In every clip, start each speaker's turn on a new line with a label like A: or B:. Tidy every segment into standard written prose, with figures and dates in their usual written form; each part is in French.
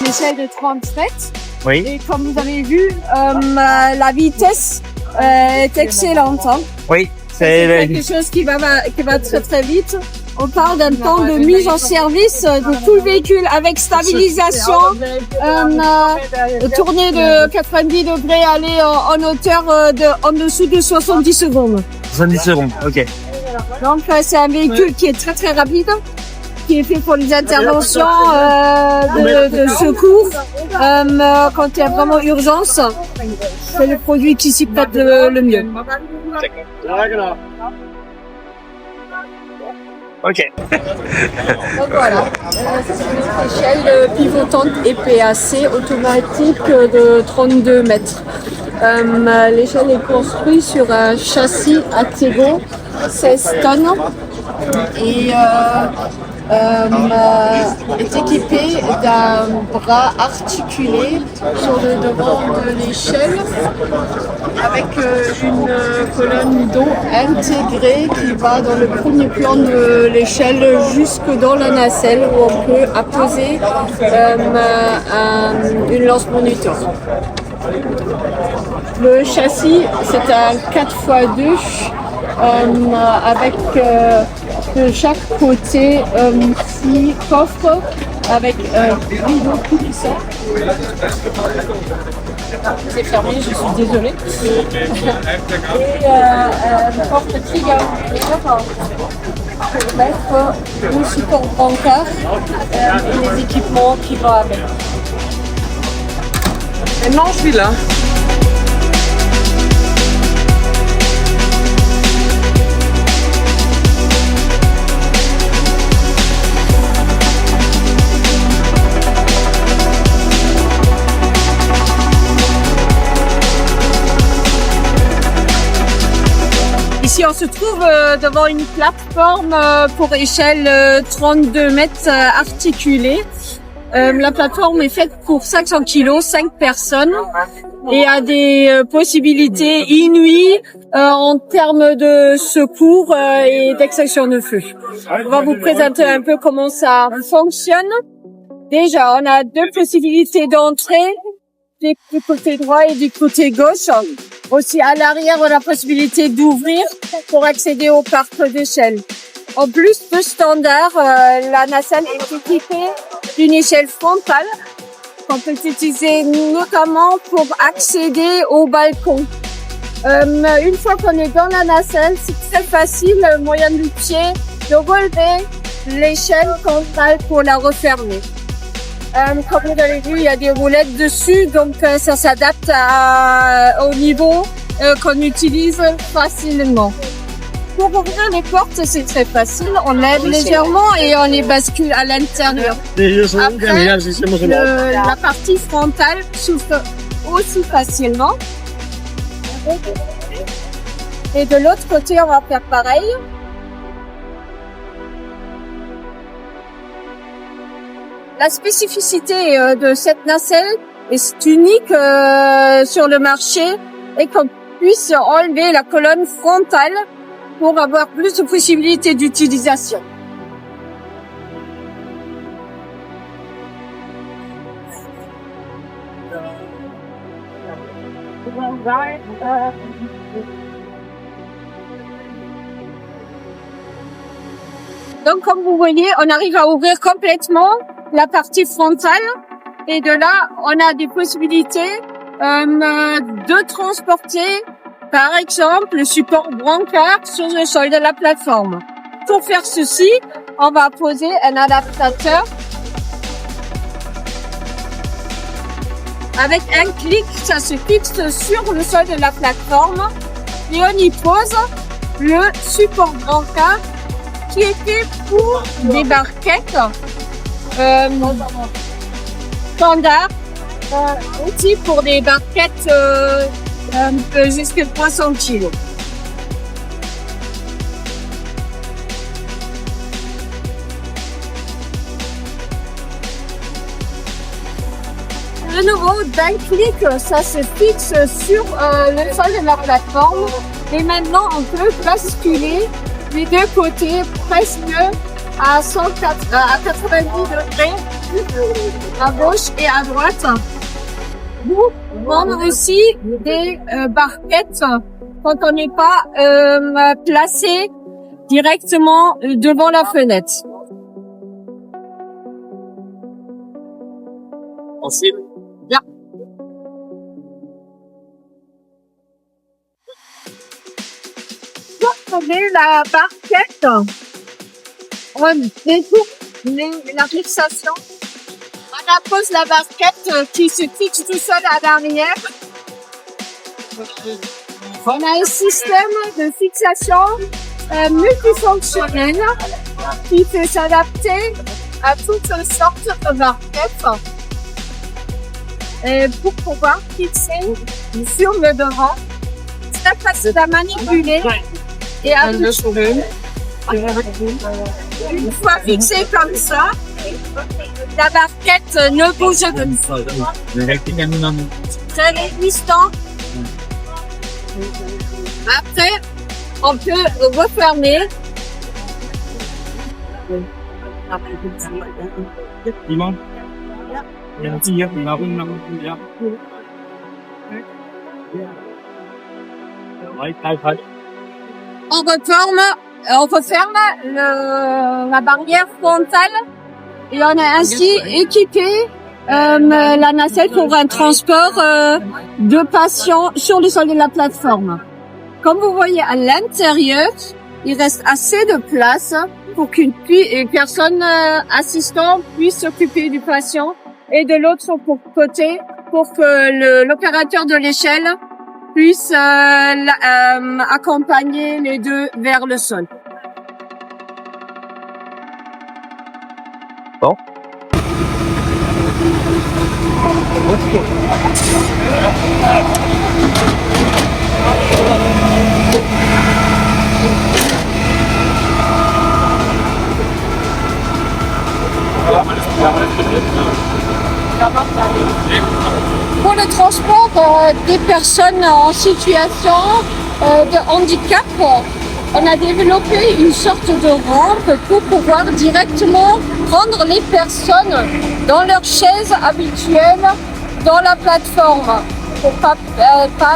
A: échelle de 37.
B: Oui.
A: Et comme vous avez vu, la vitesse est excellente. Hein.
B: Oui,
A: c'est quelque chose qui va très très vite. On parle d'un temps de mise en service de tout le véhicule avec stabilisation, tournée de 90 degrés, aller en hauteur en dessous de 70 secondes.
B: 70 secondes, ok.
A: Donc c'est un véhicule qui est très très rapide, qui est fait pour les interventions de secours quand il y a vraiment urgence. C'est le produit qui s'y prête le mieux.
B: Ok.
A: Donc voilà, c'est une échelle pivotante et PAC automatique de 32 mètres. L'échelle est construite sur un châssis Attego 16 tonnes et est équipée d'un bras articulé sur le devant de l'échelle avec une colonne d'eau intégrée qui va dans le premier plan de l'échelle jusque dans la nacelle où on peut apposer une lance moniteur. Le châssis, c'est un 4x2 avec de chaque côté 6 coffres avec rideau coulissant. C'est fermé, je suis désolée. Et une porte triangulaire pour mettre le support brancard et les équipements qui vont avec.
C: Maintenant, je suis là.
A: Ici, on se trouve devant une plateforme pour échelle 32 mètres articulée. La plateforme est faite pour 500 kg, 5 personnes et a des possibilités inouïes en termes de secours et d'extinction de feu. On va vous présenter un peu comment ça fonctionne. Déjà, on a deux possibilités d'entrée, du côté droit et du côté gauche. Aussi, à l'arrière, on a la possibilité d'ouvrir pour accéder au parc d'échelle. En plus de standard, la nacelle est équipée d'une échelle frontale qu'on peut utiliser notamment pour accéder au balcon. Une fois qu'on est dans la nacelle, c'est très facile, moyen du pied, de relever l'échelle frontale pour la refermer. Comme vous avez vu, il y a des roulettes dessus, donc ça s'adapte au niveau qu'on utilise facilement. Pour ouvrir les portes, c'est très facile. On lève légèrement et on les bascule à l'intérieur. Après, la partie frontale s'ouvre aussi facilement. Et de l'autre côté, on va faire pareil. La spécificité de cette nacelle est unique sur le marché et qu'on puisse enlever la colonne frontale pour avoir plus de possibilités d'utilisation. Donc, comme vous voyez, on arrive à ouvrir complètement la partie frontale et de là, on a des possibilités de transporter, par exemple, le support brancard sur le sol de la plateforme. Pour faire ceci, on va poser un adaptateur avec un clic, ça se fixe sur le sol de la plateforme et on y pose le support brancard qui est fait pour des barquettes standard, aussi pour des barquettes jusqu'à 300 kg. De nouveau, d'un clic, ça se fixe sur le sol de la plateforme et maintenant on peut basculer les deux côtés presque à 90 degrés à gauche et à droite. Vous prendre aussi des barquettes quand on n'est pas placé directement devant la fenêtre.
B: Ensuite,
A: Bien. Vous prenez la barquette, on découpe la fixation. On appose la barquette qui se fixe tout seul à l'arrière. On a un système de fixation multifonctionnel qui peut s'adapter à toutes sortes de barquettes pour pouvoir fixer sur le devant. C'est facile à manipuler et à toucher. Une fois fixé comme ça, la barquette ne bouge pas. Très résistant. Après, on peut refermer. On referme la barrière frontale et on a ainsi équipé la nacelle pour un transport de patients sur le sol de la plateforme. Comme vous voyez à l'intérieur, il reste assez de place pour qu'une personne assistante puisse s'occuper du patient et de l'autre côté pour que l'opérateur de l'échelle puisse accompagner les deux vers le sol.
B: Bon.
A: Pour le transport des personnes en situation de handicap, on a développé une sorte de rampe pour pouvoir directement prendre les personnes dans leur chaise habituelle dans la plateforme pour pas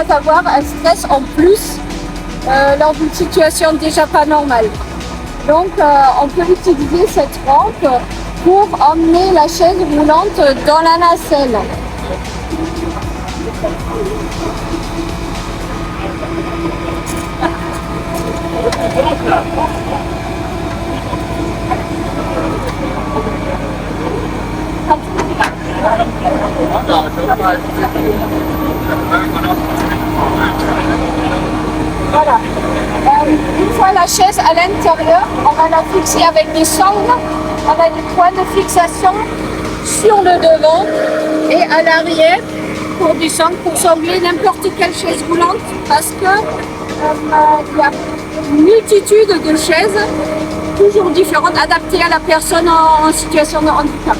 A: avoir un stress en plus lors d'une situation déjà pas normale. Donc on peut utiliser cette rampe pour emmener la chaise roulante dans la nacelle. Voilà. Une fois la chaise à l'intérieur, on va la fixer avec des sangles. On a des points de fixation sur le devant et à l'arrière pour descendre, pour sangler n'importe quelle chaise roulante parce que il y a une multitude de chaises toujours différentes adaptées à la personne en situation de handicap.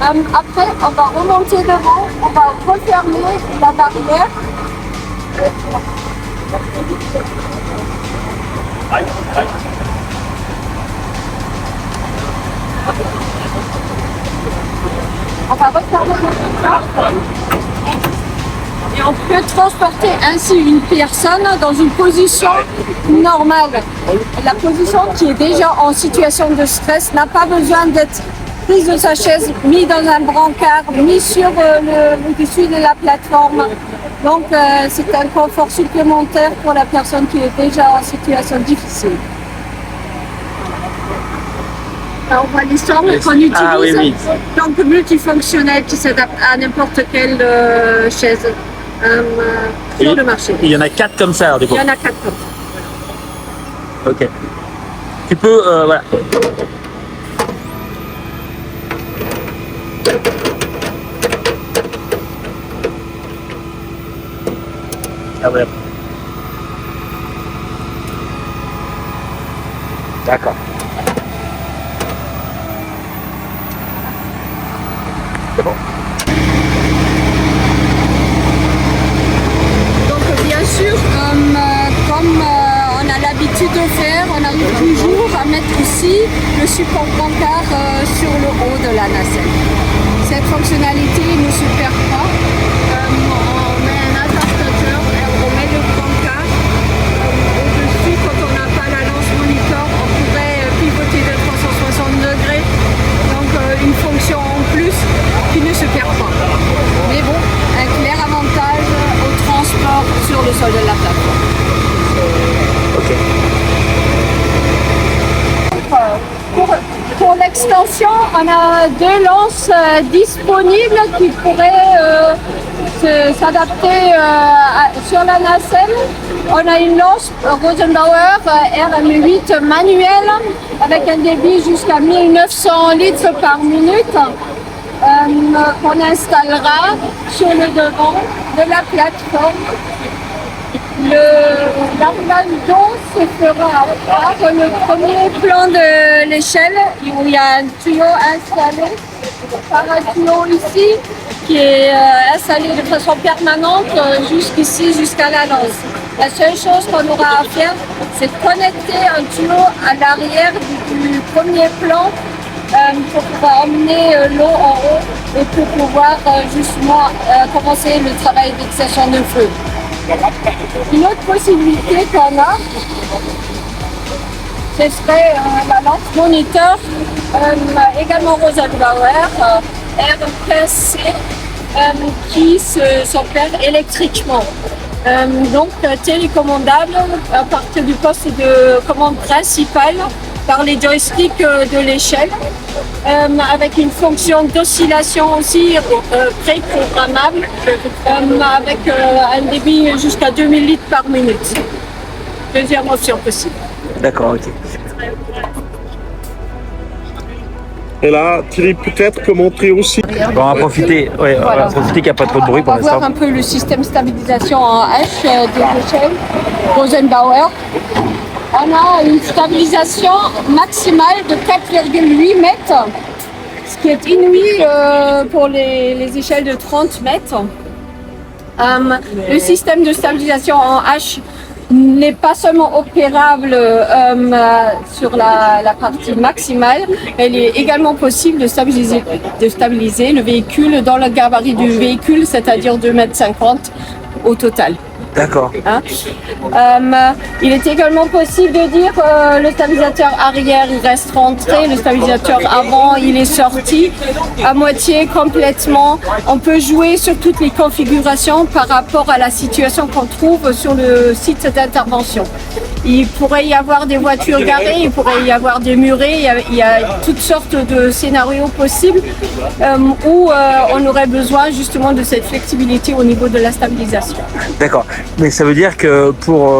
A: Après, on va remonter devant, on va refermer la barrière. On va refermer et on peut transporter ainsi une personne dans une position normale. La position qui est déjà en situation de stress n'a pas besoin d'être prise de sa chaise, mis dans un brancard, mis sur le dessus de la plateforme. Donc c'est un confort supplémentaire pour la personne qui est déjà en situation difficile. On voit les sangles qu'on utilise, donc multifonctionnelles qui s'adaptent à n'importe quelle chaise sur le marché.
B: Il y en a 4 comme ça, alors, du coup.
A: Il y en a 4 comme ça.
B: Ok. Tu peux, voilà. Ah ouais. D'accord. C'est bon.
A: Donc bien sûr, comme on a l'habitude de faire, on arrive toujours à mettre aussi aussi le support brancard sur le haut de la nacelle. Cette fonctionnalité ne se perd pas. On met un adaptateur et on met le brancard au-dessus. Quand on n'a pas la lance monitor, on pourrait pivoter de 360 degrés. Donc une fonction en plus qui ne se perd pas. Mais bon, un clair avantage au transport sur le sol de la plateforme.
B: Ok.
A: Pour l'extension, on a 2 lances disponibles qui pourraient s'adapter sur la nacelle. On a une lance Rosenbauer RM8 manuelle avec un débit jusqu'à 1900 litres par minute qu'on installera sur le devant de la plateforme. L'arrivage d'eau se fera par le premier plan de l'échelle où il y a un tuyau installé par un tuyau ici qui est installé de façon permanente jusqu'ici, jusqu'à la lance. La seule chose qu'on aura à faire, c'est de connecter un tuyau à l'arrière du premier plan pour pouvoir emmener l'eau en haut et pour pouvoir justement commencer le travail d'extinction de feu. Une autre possibilité qu'on a, ce serait la lance moniteur, également Rosenbauer, R15C, qui s'opère électriquement. Donc télécommandable à partir du poste de commande principal par les joysticks de l'échelle, avec une fonction d'oscillation aussi préprogrammable, avec un débit jusqu'à 2000 litres par minute. Deuxième option possible.
B: D'accord, ok.
C: Et là, Thierry, peut-être que montrer aussi.
B: On va en profiter, ouais, on va profiter qu'il n'y a pas trop de bruit pour
A: On va voir
B: l'instant.
A: un peu le système stabilisation en H des échelles Rosenbauer. On a une stabilisation maximale de 4,8 mètres, ce qui est inouï pour les échelles de 30 mètres. Le système de stabilisation en H n'est pas seulement opérable sur la partie maximale, il est également possible de stabiliser le véhicule dans le gabarit du véhicule, c'est-à-dire 2,50 m au total.
B: D'accord.
A: Il est également possible de dire le stabilisateur arrière il reste rentré, le stabilisateur avant il est sorti à moitié, complètement. On peut jouer sur toutes les configurations par rapport à la situation qu'on trouve sur le site d'intervention. Il pourrait y avoir des voitures garées, il pourrait y avoir des murets, il y a toutes sortes de scénarios possibles où on aurait besoin justement de cette flexibilité au niveau de la stabilisation.
B: D'accord. Mais ça veut dire que pour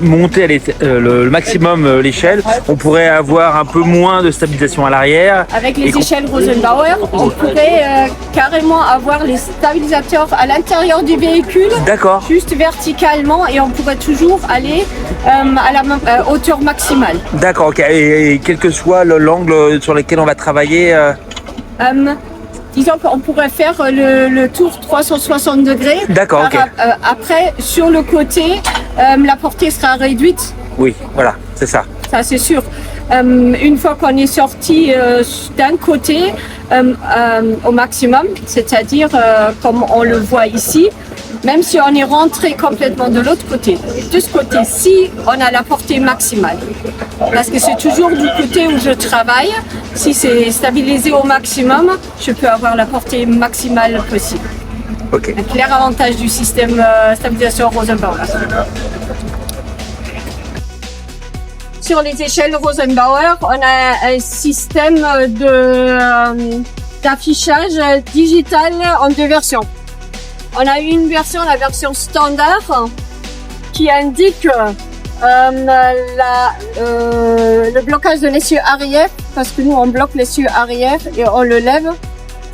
B: monter à le maximum l'échelle, on pourrait avoir un peu moins de stabilisation à l'arrière.
A: Avec les échelles Rosenbauer, on pourrait carrément avoir les stabilisateurs à l'intérieur du véhicule,
B: D'accord.
A: juste verticalement, et on pourrait toujours aller à la hauteur maximale.
B: D'accord, ok. Et quel que soit l'angle sur lequel on va travailler.
A: Disons qu'on pourrait faire le tour 360 degrés.
B: D'accord, ok.
A: Après, sur le côté, la portée sera réduite.
B: Oui, voilà, c'est ça.
A: Ça, c'est sûr. Une fois qu'on est sorti d'un côté au maximum, c'est-à-dire comme on le voit ici, même si on est rentré complètement de l'autre côté, de ce côté-ci, on a la portée maximale. Parce que c'est toujours du côté où je travaille. Si c'est stabilisé au maximum, je peux avoir la portée maximale possible.
B: Ok.
A: Un clair avantage du système stabilisation Rosenbauer. Sur les échelles Rosenbauer, on a un système d'affichage digital en 2 versions. On a une version, la version standard, qui indique le blocage de l'essieu arrière, parce que nous on bloque l'essieu arrière et on le lève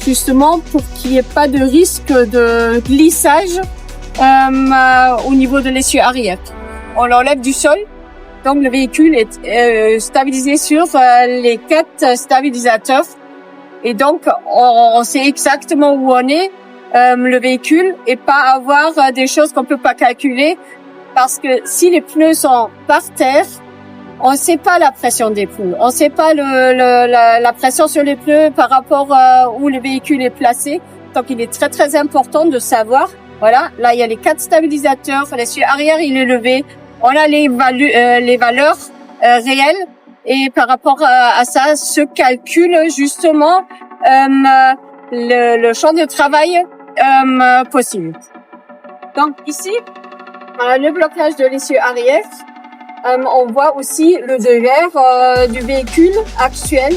A: justement pour qu'il n'y ait pas de risque de glissage au niveau de l'essieu arrière. On l'enlève du sol, donc le véhicule est stabilisé sur les 4 stabilisateurs et donc on sait exactement où on est. Le véhicule et pas avoir des choses qu'on peut pas calculer parce que si les pneus sont par terre, on ne sait pas la pression des pneus, on ne sait pas la pression sur les pneus par rapport où le véhicule est placé. Donc il est très très important de savoir. Voilà, là il y a les 4 stabilisateurs, l'essieu arrière il est levé, on a les valeurs réelles et par rapport à ça se calcule justement le champ de travail possible. Donc ici, le blocage de l'essieu arrière. On voit aussi le devers du véhicule actuel.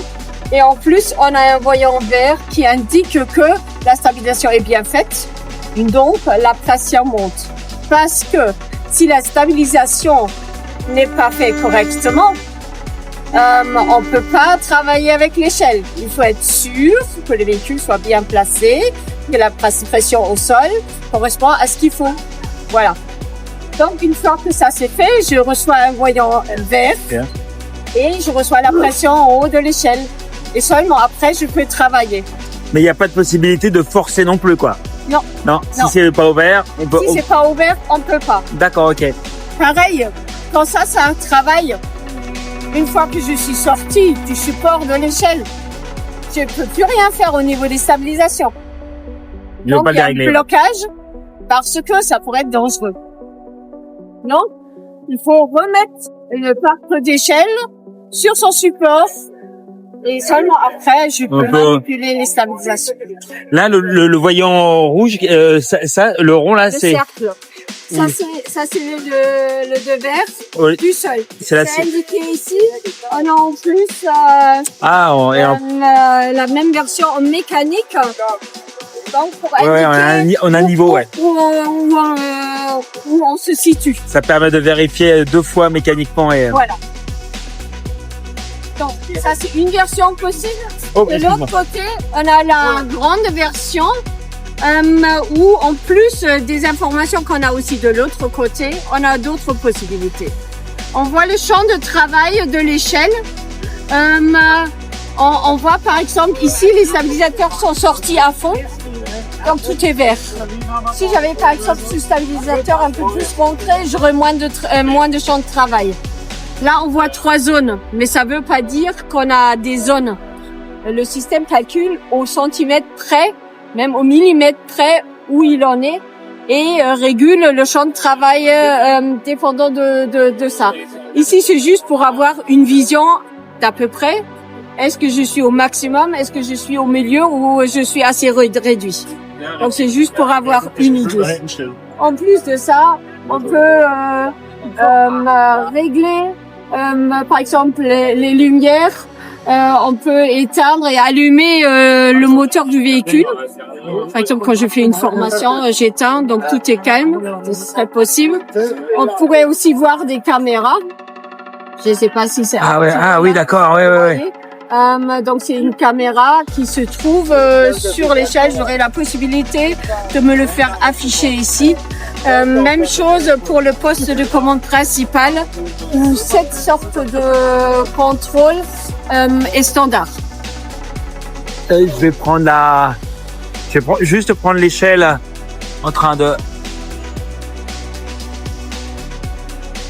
A: Et en plus, on a un voyant vert qui indique que la stabilisation est bien faite. Donc, la pression monte. Parce que si la stabilisation n'est pas faite correctement, on peut pas travailler avec l'échelle. Il faut être sûr que le véhicule soit bien placé, que la pression au sol correspond à ce qu'il faut. Voilà. Donc, une fois que ça c'est fait, je reçois un voyant vert et je reçois la pression en haut de l'échelle. Et seulement après, je peux travailler.
B: Mais il n'y a pas de possibilité de forcer non plus, quoi.
A: Non.
B: Non, si c'est pas ouvert, on peut...
A: Si c'est pas ouvert, on peut pas.
B: D'accord, ok.
A: Pareil, quand ça travaille, une fois que je suis sortie du support de l'échelle, je peux plus rien faire au niveau des stabilisations. Donc, il y a un blocage parce que ça pourrait être dangereux. Non, il faut remettre le parc d'échelle sur son support et seulement après, je peux manipuler les stabilisations.
B: Là, le voyant rouge, ça, le rond là, c'est...
A: Le cercle. Ça, c'est le devers du sol. C'est indiqué ici. On a en plus la même version en mécanique. Donc, pour indiquer
B: on a un niveau,
A: où on se situe.
B: Ça permet de vérifier 2 fois mécaniquement. Et...
A: Voilà. Donc, ça, c'est une version possible. De l'autre côté, on a la grande version où, en plus des informations qu'on a aussi de l'autre côté, on a d'autres possibilités. On voit le champ de travail de l'échelle. On voit par exemple ici, les stabilisateurs sont sortis à fond. Donc tout est vert. Si j'avais par exemple ce stabilisateur un peu plus montré, j'aurais moins de champ de travail. Là, on voit 3 zones, mais ça veut pas dire qu'on a des zones. Le système calcule au centimètre près, même au millimètre près où il en est, et régule le champ de travail dépendant de ça. Ici, c'est juste pour avoir une vision d'à peu près. Est-ce que je suis au maximum? Est-ce que je suis au milieu ou je suis assez réduit? Donc, c'est juste pour avoir une idée. En plus de ça, on peut régler, par exemple, les lumières. On peut éteindre et allumer le moteur du véhicule. Par exemple, quand je fais une formation, j'éteins, donc tout est calme. Ce serait possible. On pourrait aussi voir des caméras. Je ne sais pas si c'est...
B: oui, d'accord, ouais.
A: Donc c'est une caméra qui se trouve sur l'échelle. J'aurai la possibilité de me le faire afficher ici. Même chose pour le poste de commande principal où cette sorte de contrôle est standard.
B: Je vais juste prendre l'échelle en train de...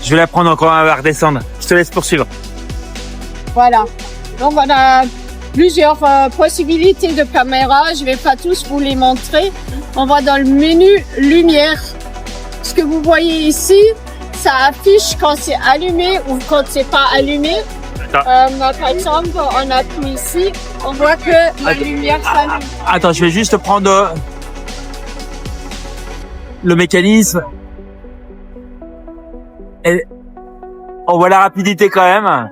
B: Je vais la prendre encore, elle va redescendre. Je te laisse poursuivre.
A: Voilà. Donc, on a plusieurs possibilités de caméras. Je vais pas tous vous les montrer. On va dans le menu lumière. Ce que vous voyez ici, ça affiche quand c'est allumé ou quand c'est pas allumé. Par exemple, on appuie ici, on voit que la lumière s'allume.
B: Attends, je vais juste prendre le mécanisme. Et on voit la rapidité quand même.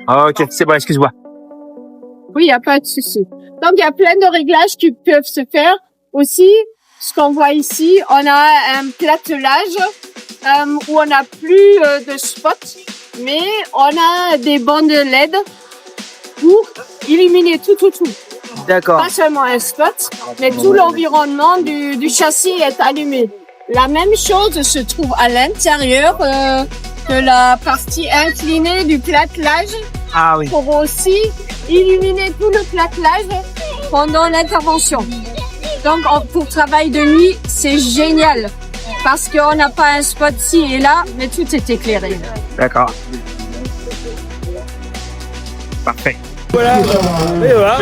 B: Ok, c'est bon, excuse-moi.
A: Oui, il n'y a pas de souci. Donc, il y a plein de réglages qui peuvent se faire. Aussi, ce qu'on voit ici, on a un platelage où on n'a plus de spots, mais on a des bandes LED pour illuminer tout.
B: D'accord.
A: Pas seulement un spot, mais tout l'environnement du châssis est allumé. La même chose se trouve à l'intérieur de la partie inclinée du platelage.
B: Ah oui.
A: Pour aussi illuminer tout le platelage pendant l'intervention. Donc pour travail de nuit, c'est génial. parce qu'on n'a pas un spot ci et là, mais tout est éclairé.
B: D'accord. Parfait. Voilà. Et voilà.